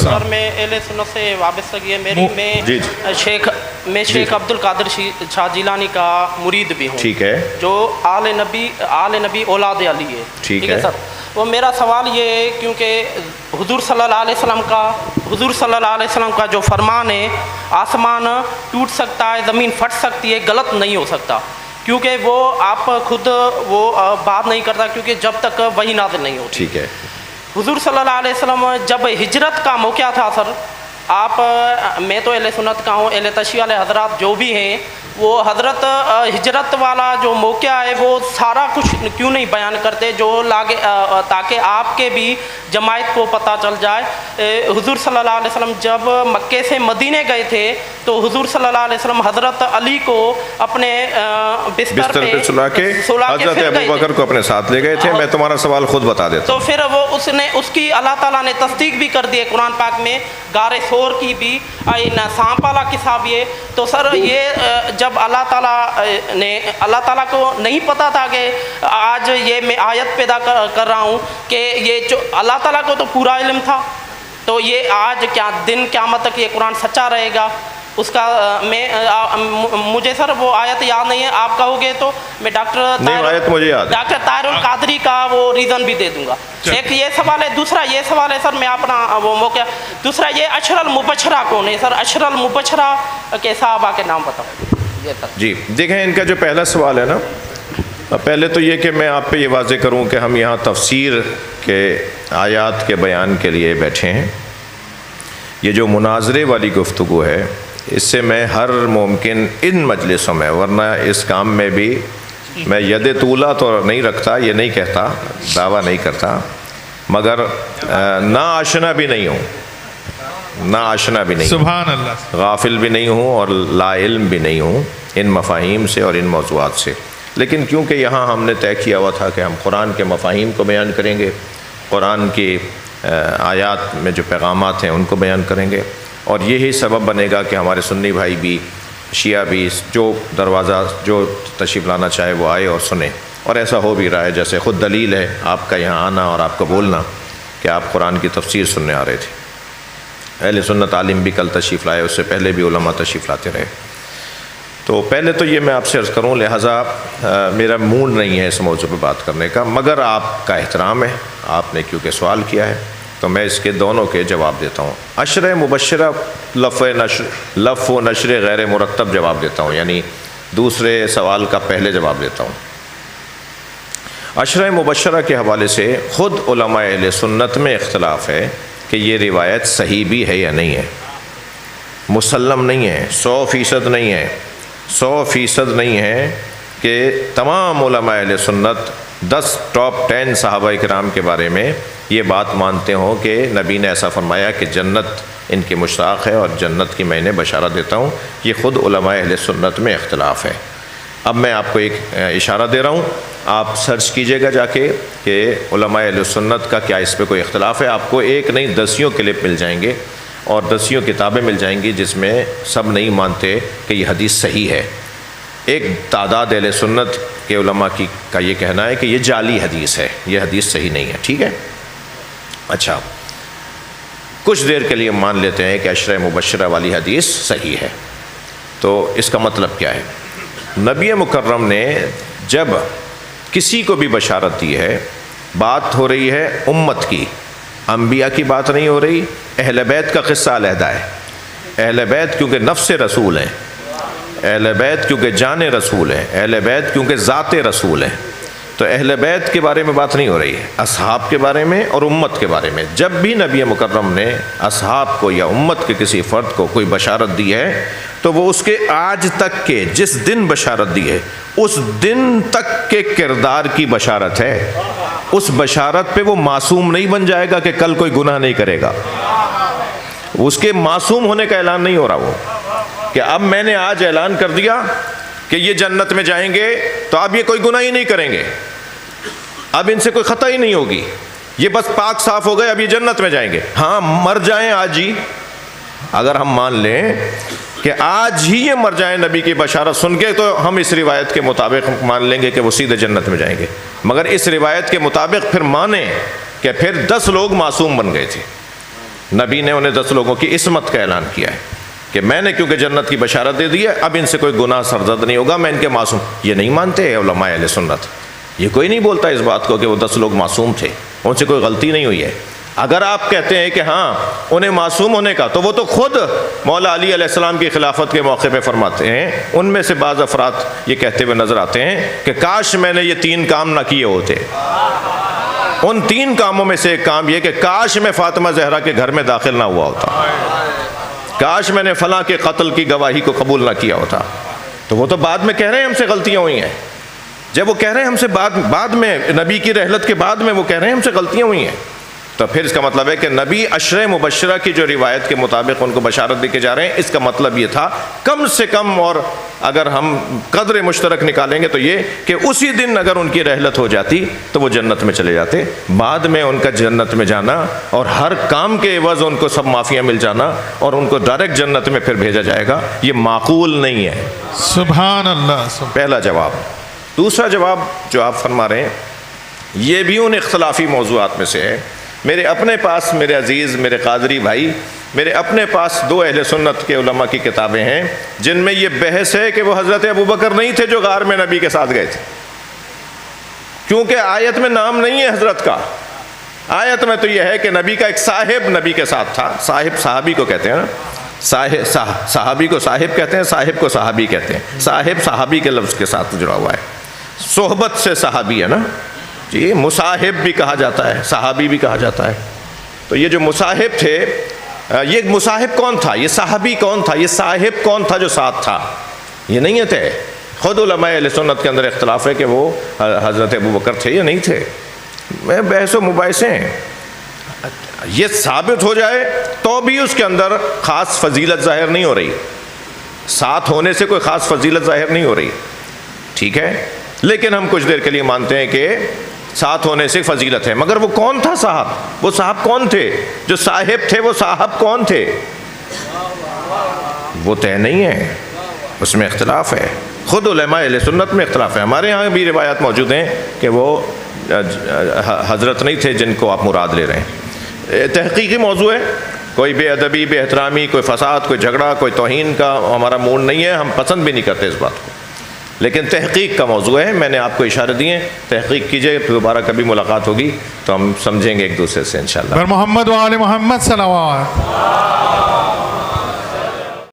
Sir मैं अहले सुन्नत से वाबस्तगी है मेरी, मैं शेख अब्दुल कादिर शाह जिलानी का मुरीद भी हूँ, ठीक है, जो आले नबी औलाद अली है, ठीक है सर। वो मेरा सवाल ये है, क्योंकि हुजूर सल्लल्लाहु अलैहि वसल्लम का जो फरमान है, आसमान टूट सकता है, ज़मीन फट सकती है, गलत नहीं हो सकता, क्योंकि वो आप खुद वो बात नहीं करता, क्योंकि जब तक वही नाज़िल नहीं होती, ठीक है। हुजूर सल्लल्लाहु अलैहि वसल्लम जब हिजरत का मौका था सर, आप मैं तो अहले सुन्नत का हूँ, अहले तशय्युअ वाले हजरात जो भी हैं, वो हजरत हिजरत वाला जो मौका है वो सारा कुछ क्यों नहीं बयान करते, जो लागे ताकि आपके भी जमायत को पता चल जाए। हुजूर सल्लल्लाहु अलैहि वसल्लम जब मक्के से मदीने गए थे तो हुजूर सल्लल्लाहु अलैहि वसल्लम हजरत अली को अपने बिस्तर पे सुला के हजरत अबू बकर को अपने साथ ले गए थे। मैं तुम्हारा सवाल खुद बता देता हूँ। तो फिर वो उसकी अल्लाह ताला ने तस्दीक भी कर दी है कुरान पाक में, गारे सोर की भी, सांप वाला किस्सा भी है। तो सर ये जब अल्लाह ताला को नहीं पता था कि आज ये मैं आयत पैदा कर रहा हूँ कि ये जो अल्लाह ताला को तो पूरा इल्म था, तो ये आज क्या दिन क़यामत तक ये कुरान सच्चा रहेगा, उसका मुझे सर वो आयत याद नहीं है, आप कहोगे तो मैं डॉक्टर ताहिरुल कादरी का वो रीज़न भी दे दूंगा। एक ये सवाल है, दूसरा ये सवाल है सर, मैं अपना वो मौका, दूसरा ये अशरल मुबशरा कौन है सर, अशरल मुबशरा के साहबा के नाम बताओ जी। देखें, इनका जो पहला सवाल है ना, पहले तो ये कि मैं आप पे ये वाज़ेह करूँ कि हम यहाँ तफसीर के आयात के बयान के लिए बैठे हैं। ये जो मुनाजरे वाली गुफ्तगू है, इससे मैं हर मुमकिन इन मजलिसों में, वरना इस काम में भी मैं यद तूला तो नहीं रखता, ये नहीं कहता, दावा नहीं करता, मगर ना आशना भी नहीं हूँ, ना आशना भी नहीं, सुभान अल्लाह, गाफिल भी नहीं हूँ और ला इल्म भी नहीं हूँ इन मफ़ाहीम से और इन मौज़ूआत से। लेकिन क्योंकि यहाँ हमने तय किया हुआ था कि हम कुरान के मफ़ाहीम को बयान करेंगे, कुरान की आयात में जो पैगामात हैं उनको बयान करेंगे, और यही सबब बनेगा कि हमारे सुन्नी भाई भी, शिया भी, जो दरवाज़ा जो तशरीफ़ लाना चाहे वो आए और सुने। और ऐसा हो भी रहा है, जैसे ख़ुद दलील है आपका यहाँ आना और आपका बोलना कि आप कुरान की तफसीर सुनने आ रहे थे। अहले सुन्नत आलिम भी कल तशरीफ़ लाए, उससे पहले भी उलमा तशरीफ़ लाते रहे। तो पहले तो ये मैं आपसे अर्ज़ करूँ, लिहाजा मेरा मूड नहीं है इस मौजू पर बात करने का, मगर आपका एहतराम है, आपने क्योंकि सवाल किया है तो मैं इसके दोनों के जवाब देता हूँ। अशर मुबशरा लफ़ व नशर गैर मुरतब जवाब देता हूँ, यानी दूसरे सवाल का पहले जवाब देता हूँ। अशर मुबशरा के हवाले से ख़ुद उलमा अहले सुन्नत में इख्तलाफ है कि ये रिवायत सही भी है या नहीं है, मुसल्लम नहीं है, 100% नहीं है, 100% नहीं है कि तमाम उलमा अहले सुन्नत 10 टॉप 10 सहाबा इकराम के बारे में ये बात मानते हो कि नबी ने ऐसा फरमाया कि जन्नत इनकी मुश्ताक है और जन्नत की मैं इन्हें बशारत देता हूँ। ये ख़ुद उलमा अहले सुन्नत में इख्तलाफ है। अब मैं आपको एक इशारा दे रहा हूँ, आप सर्च कीजिएगा जाके कि उलमा अहले सुन्नत का क्या इस पर कोई इख्तलाफ है। आपको एक नहीं 10 क्लिप मिल जाएंगे और 10 किताबें मिल जाएंगी जिसमें सब नहीं मानते कि ये हदीस सही है। एक तादाद अहले सुन्नत के उलमा की का ये कहना है कि ये जाली हदीस है, ये हदीस सही नहीं है, ठीक है। अच्छा, कुछ देर के लिए मान लेते हैं कि अशर मुबशरा वाली हदीस सही है, तो इसका मतलब क्या है? नबी मुकर्रम ने जब किसी को भी बशारत दी है, बात हो रही है उम्मत की, अंबिया की बात नहीं हो रही। अहले बैत का क़िस्सा अलहदा है। अहले बैत क्योंकि नफ्स रसूल हैं, अहले बैत क्योंकि जान रसूल हैं, अहले बैत क्योंकि ज़ात रसूल हैं, तो अहले बैत के बारे में बात नहीं हो रही है, असहाब के बारे में और उम्मत के बारे में। जब भी नबी मुकर्रम ने असहाब को या उम्मत के किसी फ़र्द को कोई बशारत दी है तो वो उसके आज तक के, जिस दिन बशारत दी है उस दिन तक के किरदार की बशारत है। उस बशारत पे वो मासूम नहीं बन जाएगा कि कल कोई गुनाह नहीं करेगा। उसके मासूम होने का ऐलान नहीं हो रहा वो कि अब मैंने आज ऐलान कर दिया कि ये जन्नत में जाएंगे तो अब ये कोई गुनाह ही नहीं करेंगे, अब इनसे कोई खता ही नहीं होगी, ये बस पाक साफ हो गए, अब ये जन्नत में जाएंगे। हाँ, मर जाएं आज ही, अगर हम मान लें कि आज ही ये मर जाएं नबी की बशारत सुन के, तो हम इस रिवायत के मुताबिक मान लेंगे कि वो सीधे जन्नत में जाएंगे। मगर इस रिवायत के मुताबिक फिर माने कि फिर 10 लोग मासूम बन गए थे, نبی نے انہیں 10 لوگوں کی عصمت کا اعلان کیا ہے کہ میں نے کیونکہ جنت کی بشارت دے دی ہے، اب ان سے کوئی گناہ سرزد نہیں ہوگا، میں ان کے معصوم. یہ نہیں مانتے علماء اہل سنت، یہ کوئی نہیں بولتا اس بات کو کہ وہ 10 لوگ معصوم تھے، ان سے کوئی غلطی نہیں ہوئی ہے. اگر آپ کہتے ہیں کہ ہاں انہیں معصوم ہونے کا، تو وہ تو خود مولا علی علیہ السلام کی خلافت کے موقع پہ فرماتے ہیں. ان میں سے بعض افراد یہ کہتے ہوئے نظر آتے ہیں کہ کاش میں نے یہ 3 کام نہ کیے ہوتے. ان 3 کاموں میں سے ایک کام یہ کہ کاش میں فاطمہ زہرا کے گھر میں داخل نہ ہوا ہوتا، کاش میں نے فلاں کے قتل کی گواہی کو قبول نہ کیا ہوتا. تو وہ تو بعد میں کہہ رہے ہیں ہم سے غلطیاں ہوئی ہیں. جب وہ کہہ رہے ہیں ہم سے بعد میں نبی کی رحلت کے بعد میں وہ کہہ رہے ہیں ہم سے غلطیاں ہوئی ہیں، تو پھر اس کا مطلب ہے کہ نبی عشرہ مبشرہ کی جو روایت کے مطابق ان کو بشارت دے کے جا رہے ہیں، اس کا مطلب یہ تھا کم سے کم، اور اگر ہم قدر مشترک نکالیں گے تو یہ کہ اسی دن اگر ان کی رحلت ہو جاتی تو وہ جنت میں چلے جاتے. بعد میں ان کا جنت میں جانا اور ہر کام کے عوض ان کو سب معافیاں مل جانا اور ان کو ڈائریکٹ جنت میں پھر بھیجا جائے گا، یہ معقول نہیں ہے. سبحان اللہ. پہلا جواب. دوسرا جواب جو آپ فرما رہے ہیں یہ بھی ان اختلافی موضوعات میں سے ہے. میرے اپنے پاس، میرے عزیز، میرے قادری بھائی، میرے اپنے پاس 2 اہل سنت کے علماء کی کتابیں ہیں جن میں یہ بحث ہے کہ وہ حضرت ابوبکر نہیں تھے جو غار میں نبی کے ساتھ گئے تھے، کیونکہ آیت میں نام نہیں ہے حضرت کا. آیت میں تو یہ ہے کہ نبی کا ایک صاحب نبی کے ساتھ تھا. صاحب صحابی کو کہتے ہیں نا، صحابی کو صاحب کہتے ہیں، صاحب کو صحابی کہتے ہیں. صاحب صحابی کے لفظ کے ساتھ جڑا ہوا ہے، صحبت سے صحابی ہے نا جی. مصاحب بھی کہا جاتا ہے، صحابی بھی کہا جاتا ہے. تو یہ جو مصاحب تھے، یہ مصاحب کون تھا، یہ صحابی کون تھا، یہ صاحب کون تھا جو ساتھ تھا، یہ نہیں تھے. خود علماء اہل سنت کے اندر اختلاف ہے کہ وہ حضرت ابوبکر تھے یا نہیں تھے. میں بحث و مباحثے ہیں. یہ ثابت ہو جائے تو بھی اس کے اندر خاص فضیلت ظاہر نہیں ہو رہی، ساتھ ہونے سے کوئی خاص فضیلت ظاہر نہیں ہو رہی، ٹھیک ہے. لیکن ہم کچھ دیر کے لیے مانتے ہیں کہ ساتھ ہونے سے فضیلت ہے. مگر وہ کون تھا صاحب؟ وہ صاحب کون تھے؟ جو صاحب تھے وہ صاحب کون تھے؟ وہ طے نہیں ہے، اس میں اختلاف ہے. خود علماء اہل سنت میں اختلاف ہے. ہمارے ہاں بھی روایات موجود ہیں کہ وہ حضرت نہیں تھے جن کو آپ مراد لے رہے ہیں. تحقیقی موضوع ہے، کوئی بے ادبی، بے احترامی، کوئی فساد، کوئی جھگڑا، کوئی توہین کا ہمارا موڈ نہیں ہے، ہم پسند بھی نہیں کرتے اس بات کو، لیکن تحقیق کا موضوع ہے. میں نے آپ کو اشارے دیے، تحقیق کیجئے، دوبارہ کبھی ملاقات ہوگی تو ہم سمجھیں گے ایک دوسرے سے انشاءاللہ. محمد و آل محمد صلوات.